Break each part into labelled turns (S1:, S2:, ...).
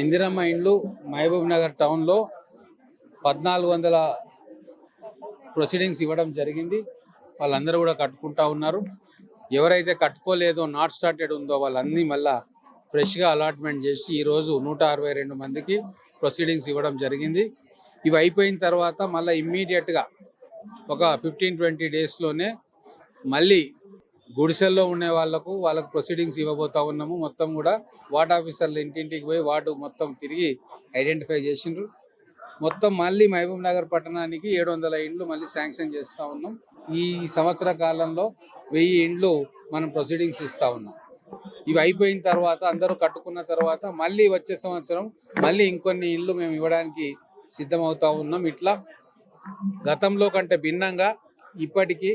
S1: ఇందిరమ్మ ఇండ్లు మహబూబ్ నగర్ టౌన్లో 1400 ప్రొసీడింగ్స్ ఇవ్వడం జరిగింది. వాళ్ళందరూ కూడా కట్టుకుంటా ఉన్నారు. ఎవరైతే కట్టుకోలేదో నాట్ స్టార్టెడ్ ఉందో వాళ్ళన్నీ మళ్ళా ఫ్రెష్గా అలాట్మెంట్ చేసి ఈరోజు 162 మందికి ప్రొసీడింగ్స్ ఇవ్వడం జరిగింది. ఇవి అయిపోయిన తర్వాత మళ్ళీ ఇమ్మీడియట్గా ఒక 15-20 డేస్లోనే మళ్ళీ గుడిసెల్లో ఉండే వాళ్ళకు ప్రొసీడింగ్స్ ఇవ్వబోతా ఉన్నాము. మొత్తం కూడా వార్డ్ ఆఫీసర్లు ఇంటింటికి పోయి వార్డు మొత్తం తిరిగి ఐడెంటిఫై చేసిండ్రు. మొత్తం మళ్ళీ మహబూబ్ నగర్ పట్టణానికి 700 ఇండ్లు మళ్ళీ శాంక్షన్ చేస్తూ ఉన్నాం. ఈ సంవత్సర కాలంలో 1000 ఇండ్లు మనం ప్రొసీడింగ్స్ ఇస్తూ ఉన్నాం. ఇవి అయిపోయిన తర్వాత అందరూ కట్టుకున్న తర్వాత మళ్ళీ వచ్చే సంవత్సరం మళ్ళీ ఇంకొన్ని ఇండ్లు మేము ఇవ్వడానికి సిద్ధమవుతా ఉన్నాం. ఇట్లా గతంలో కంటే భిన్నంగా ఇప్పటికీ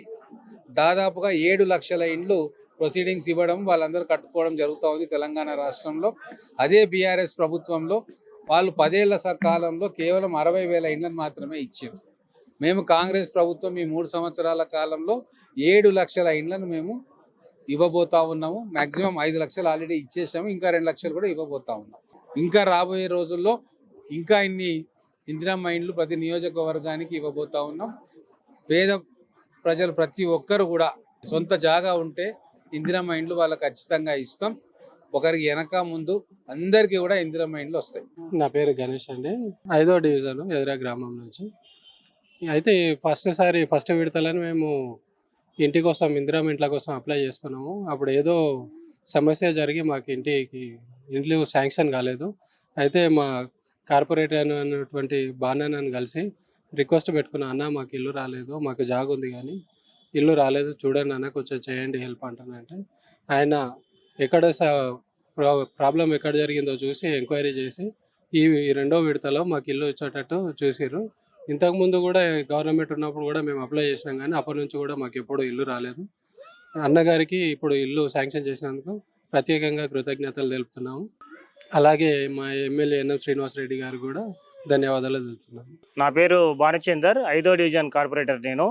S1: దాదాపుగా 7 లక్షల ఇండ్లు ప్రొసీడింగ్స్ ఇవ్వడం, వాళ్ళందరూ కట్టుకోవడం జరుగుతూ ఉంది తెలంగాణ రాష్ట్రంలో. అదే బీఆర్ఎస్ ప్రభుత్వంలో వాళ్ళు 10 ఏళ్ల కాలంలో కేవలం 60,000 ఇండ్లను మాత్రమే ఇచ్చారు. మేము కాంగ్రెస్ ప్రభుత్వం ఈ 3 సంవత్సరాల కాలంలో 7 లక్షల ఇండ్లను మేము ఇవ్వబోతా ఉన్నాము. మ్యాక్సిమం 5 లక్షలు ఆల్రెడీ ఇచ్చేసాము. ఇంకా 2 లక్షలు కూడా ఇవ్వబోతా ఉన్నాం. ఇంకా రాబోయే రోజుల్లో ఇంకా ఇన్ని ఇందిరమ్మ ఇండ్లు ప్రతి నియోజకవర్గానికి ఇవ్వబోతా ఉన్నాం. పేద ప్రజలు ప్రతి ఒక్కరు కూడా సొంత జాగా ఉంటే ఇందిరమ్మ ఇండ్లు వాళ్ళకి ఖచ్చితంగా ఇస్తాం. ఒకరికి వెనక ముందు అందరికీ కూడా ఇందిరమ్మ ఇండ్లు వస్తాయి.
S2: నా పేరు గణేష్ అండి, 5వ డివిజన్ ఎదురా గ్రామం నుంచి. అయితే ఫస్ట్ విడతలని మేము ఇంటి కోసం ఇందిరమ్మ ఇంట్ల కోసం అప్లై చేసుకున్నాము. అప్పుడు ఏదో సమస్య జరిగి మాకు ఇంట్లో శాంక్షన్ కాలేదు. అయితే మా కార్పొరేటర్ అన్నటువంటి బాణాన్ని కలిసి రిక్వెస్ట్ పెట్టుకున్నా, అన్న మాకు ఇల్లు రాలేదు, మాకు జాగ ఉంది కానీ ఇల్లు రాలేదు, చూడండి అన్న కొంచెం చేయండి హెల్ప్ అంటానంటే ఆయన ఎక్కడ ప్రాబ్లం ఎక్కడ జరిగిందో చూసి ఎంక్వైరీ చేసి ఈ 2వ విడతలో మాకు ఇల్లు ఇచ్చేటట్టు చూసిర్రు. ఇంతకుముందు కూడా గవర్నమెంట్ ఉన్నప్పుడు కూడా మేము అప్లై చేసినాం కానీ అప్పటి నుంచి కూడా మాకు ఎప్పుడూ ఇల్లు రాలేదు. అన్నగారికి ఇప్పుడు ఇల్లు శాంక్షన్ చేసినందుకు ప్రత్యేకంగా కృతజ్ఞతలు తెలుపుతున్నాము. అలాగే మా ఎమ్మెల్యే ఎన్ఎం శ్రీనివాసరెడ్డి గారు కూడా ధన్యవాదాలు తెలుపుతున్నాము.
S3: నా పేరు భానుచందర్, 5వ డివిజన్ కార్పొరేటర్. నేను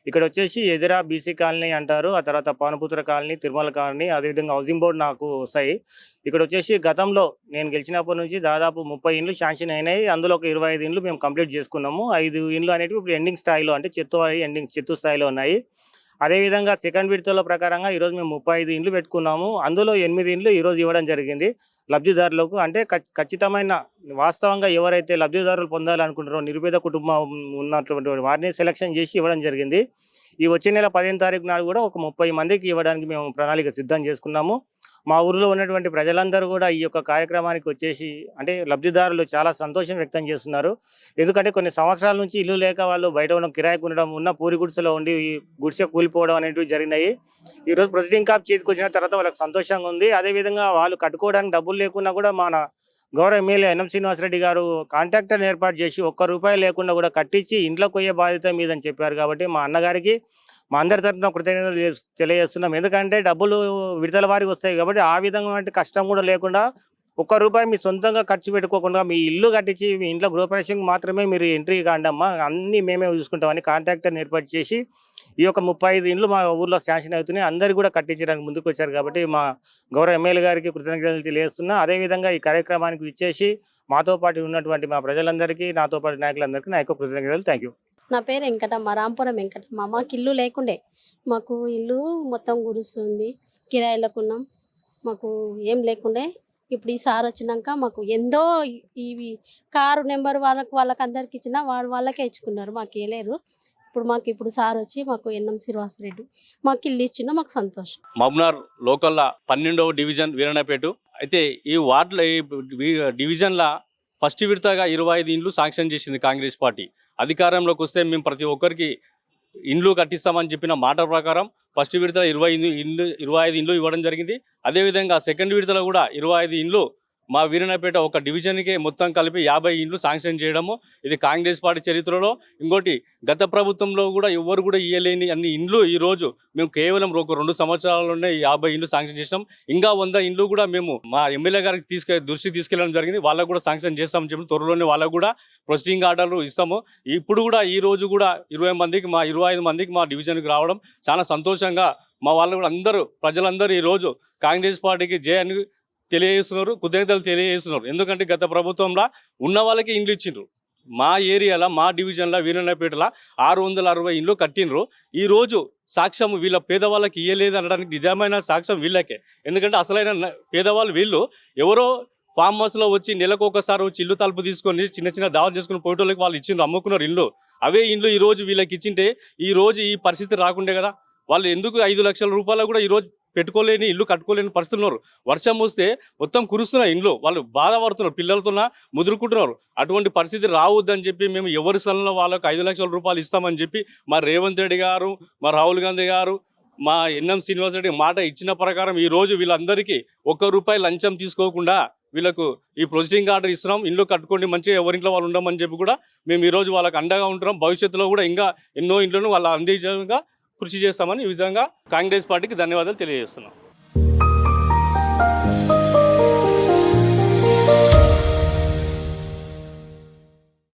S3: ఇక్కడ వచ్చేసి ఎదురా బీసీ కాలనీ అంటారు, ఆ తర్వాత పానపుత్ర కాలనీ, తిరుమల కాలనీ, అదేవిధంగా హౌసింగ్ బోర్డు నాకు వస్తాయి. ఇక్కడ వచ్చేసి గతంలో నేను గెలిచినప్పటి నుంచి దాదాపు 30 ఇండ్లు శాంక్షన్ అయినాయి. అందులో ఒక 25 ఇండ్లు మేము కంప్లీట్ చేసుకున్నాము. 5 ఇండ్లు అనేవి ఇప్పుడు ఎండింగ్ స్థాయిలో, అంటే చెత్తు స్థాయిలో ఉన్నాయి. అదేవిధంగా సెకండ్ విడతల ప్రకారంగా ఈరోజు మేము 35 ఇండ్లు పెట్టుకున్నాము. అందులో 8 ఇండ్లు ఈరోజు ఇవ్వడం జరిగింది లబ్ధిదారులకు. అంటే ఖచ్చితమైన వాస్తవంగా ఎవరైతే లబ్ధిదారులు పొందాలనుకుంటారో నిరుపేద కుటుంబం ఉన్నటువంటి వారిని సెలక్షన్ చేసి ఇవ్వడం జరిగింది. ఈ వచ్చే నెల 15వ తారీఖు నాడు కూడా ఒక 30 మందికి ఇవ్వడానికి మేము ప్రణాళిక సిద్ధం చేసుకున్నాము. మా ఊరిలో ఉన్నటువంటి ప్రజలందరూ కూడా ఈ యొక్క కార్యక్రమానికి వచ్చేసి అంటే లబ్ధిదారులు చాలా సంతోషం వ్యక్తం చేస్తున్నారు. ఎందుకంటే కొన్ని సంవత్సరాల నుంచి ఇల్లు లేక వాళ్ళు బయట ఉన్న కిరాయికి ఉండడం, ఉన్న పూరి గుడిసెలో ఉండి ఈ గుడిసె కూలిపోవడం అనేవి జరిగినాయి. ఈరోజు ప్రొసీడింగ్ కాప్ చేతికి వచ్చిన తర్వాత వాళ్ళకి సంతోషంగా ఉంది. అదేవిధంగా వాళ్ళు కట్టుకోవడానికి డబ్బులు లేకున్నా కూడా మన గౌరవ ఎమ్మెల్యే ఎన్ఎం శ్రీనివాసరెడ్డి గారు కాంట్రాక్టర్ని ఏర్పాటు చేసి ₹1 లేకుండా కూడా కట్టించి ఇంట్లోకి పోయే బాధ్యత మీదని చెప్పారు. కాబట్టి మా అన్నగారికి మా అందరి తరఫున కృతజ్ఞతలు తెలియజేస్తున్నాం. ఎందుకంటే డబ్బులు విడతల వారికి వస్తాయి కాబట్టి ఆ విధంగా కష్టం కూడా లేకుండా ₹1 మీ సొంతంగా ఖర్చు పెట్టుకోకుండా మీ ఇల్లు కట్టించి మీ ఇంట్లో గృహప్రవేశంకి మాత్రమే మీరు ఎంట్రీ కాండమ్మా, అన్నీ మేమే చూసుకుంటామని కాంట్రాక్టర్ని ఏర్పాటు చేసి ఈ యొక్క 35 ఇండ్లు మా ఊర్లో శాంక్షన్ అవుతున్నాయి. అందరికీ కూడా కట్టించడానికి ముందుకు వచ్చారు. కాబట్టి మా గౌరవ ఎమ్మెల్యే గారికి కృతజ్ఞతలు తెలియజేస్తున్నా. అదేవిధంగా ఈ కార్యక్రమానికి విచ్చేసి మాతో పాటు ఉన్నటువంటి మా ప్రజలందరికీ, నాతో పాటు నాయకులందరికీ నా యొక్క కృతజ్ఞతలు. Thank you.
S4: నా పేరు వెంకటమ్మ, రాంపురం వెంకటమ్మ. మాకు ఇల్లు లేకుండే, మాకు ఇల్లు మొత్తం గురుస్తుంది, కిరాయిలకున్నాం, మాకు ఏం లేకుండే. ఇప్పుడు ఈ సార్ వచ్చినాక మాకు ఎంతో ఇవి కారు నెంబర్ వాళ్ళకి అందరికి ఇచ్చినా వాళ్ళకే ఇచ్చుకున్నారు, మాకు వేయలేరు. ఇప్పుడు సార్ వచ్చి మాకు ఎన్ఎం శ్రీనివాసరెడ్డి మాకు ఇల్లు ఇచ్చిన మాకు సంతోషం.
S5: మహబూబ్నగర్ లోకల్లా 12వ డివిజన్ వీరన్నపేట. అయితే ఈ వార్డులో డివిజన్ల ఫస్ట్ విడతగా 25 ఇండ్లు శాంక్షన్ చేసింది కాంగ్రెస్ పార్టీ. అధికారంలోకి వస్తే మేము ప్రతి ఒక్కరికి ఇండ్లు కట్టిస్తామని చెప్పిన మాట ప్రకారం ఫస్ట్ విడతలో 25 ఇండ్లు ఇవ్వడం జరిగింది. అదేవిధంగా సెకండ్ విడతలో కూడా 25 ఇండ్లు మా వీరన్నపేట ఒక డివిజన్కే మొత్తం కలిపి 50 ఇండ్లు శాంక్షన్ చేయడము ఇది కాంగ్రెస్ పార్టీ చరిత్రలో. ఇంకోటి గత ప్రభుత్వంలో కూడా ఎవరు కూడా ఇవ్వలేని అన్ని ఇండ్లు ఈరోజు మేము కేవలం ఒక 2 సంవత్సరాల్లోనే 50 ఇండ్లు శాంక్షన్ చేసినాం. ఇంకా 100 ఇండ్లు కూడా మేము మా ఎమ్మెల్యే గారికి దృష్టికి తీసుకెళ్ళడం జరిగింది. వాళ్ళకు కూడా శాంక్షన్ చేస్తామని చెప్పి త్వరలోనే వాళ్ళకు కూడా ప్రొసీడింగ్ ఆర్డర్లు ఇస్తాము. ఇప్పుడు కూడా ఈ రోజు కూడా 25 మందికి మా డివిజన్కి రావడం చాలా సంతోషంగా మా వాళ్ళు కూడా అందరూ ప్రజలందరూ ఈరోజు కాంగ్రెస్ పార్టీకి జై అని తెలియజేస్తున్నారు, కృతజ్ఞతలు తెలియజేస్తున్నారు. ఎందుకంటే గత ప్రభుత్వంలో ఉన్న వాళ్ళకి ఇండ్లు ఇచ్చిండ్రు. మా ఏరియాలో మా డివిజన్లో వీరన్నపేటలో 660 ఇండ్లు కట్టిండ్రు. ఈరోజు సాక్ష్యం వీళ్ళ పేదవాళ్ళకి ఇయ్యలేదు అనడానికి నిజమైన సాక్ష్యం వీళ్ళకే. ఎందుకంటే అసలైన పేదవాళ్ళు వీళ్ళు. ఎవరో ఫామ్ హౌస్లో వచ్చి నెలకు ఒకసారి వచ్చి ఇల్లు తలుపు తీసుకొని చిన్న చిన్న దావా చేసుకుని పోయేటోళ్ళకి వాళ్ళు ఇచ్చిండ్రు, అమ్ముకున్నారు ఇండ్లు. అవే ఇండ్లు ఈరోజు వీళ్ళకి ఇచ్చింటే ఈరోజు ఈ పరిస్థితి రాకుండే కదా. వాళ్ళు ఎందుకు 5 లక్షల రూపాయలు కూడా ఈరోజు పెట్టుకోలేని ఇల్లు కట్టుకోలేని పరిస్థితులు ఉన్నారు. వర్షం వస్తే మొత్తం కురుస్తున్నాయి ఇండ్లు, వాళ్ళు బాధపడుతున్నారు, పిల్లలతో ముదురుకుంటున్నారు. అటువంటి పరిస్థితి రావద్దని చెప్పి మేము ఎవరి స్థలంలో వాళ్ళకు 5 లక్షల రూపాయలు ఇస్తామని చెప్పి మా రేవంత్ రెడ్డి గారు, మా రాహుల్ గాంధీ గారు, మా ఎన్ఎం శ్రీనివాస్ రెడ్డి మాట ఇచ్చిన ప్రకారం ఈరోజు వీళ్ళందరికీ ₹1 లంచం తీసుకోకుండా వీళ్ళకు ఈ ప్రొసీడింగ్ ఆర్డర్ ఇస్తున్నాం. ఇల్లు కట్టుకోండి, మంచిగా ఎవరింట్లో వాళ్ళు ఉండమని చెప్పి కూడా మేము ఈరోజు వాళ్ళకి అండగా ఉంటున్నాం. భవిష్యత్తులో కూడా ఇంకా ఎన్నో ఇండ్లను వాళ్ళ అందించగా కృషి చేస్తామని ఈ విధంగా కాంగ్రెస్ పార్టీకి ధన్యవాదాలు తెలియజేస్తున్నాం.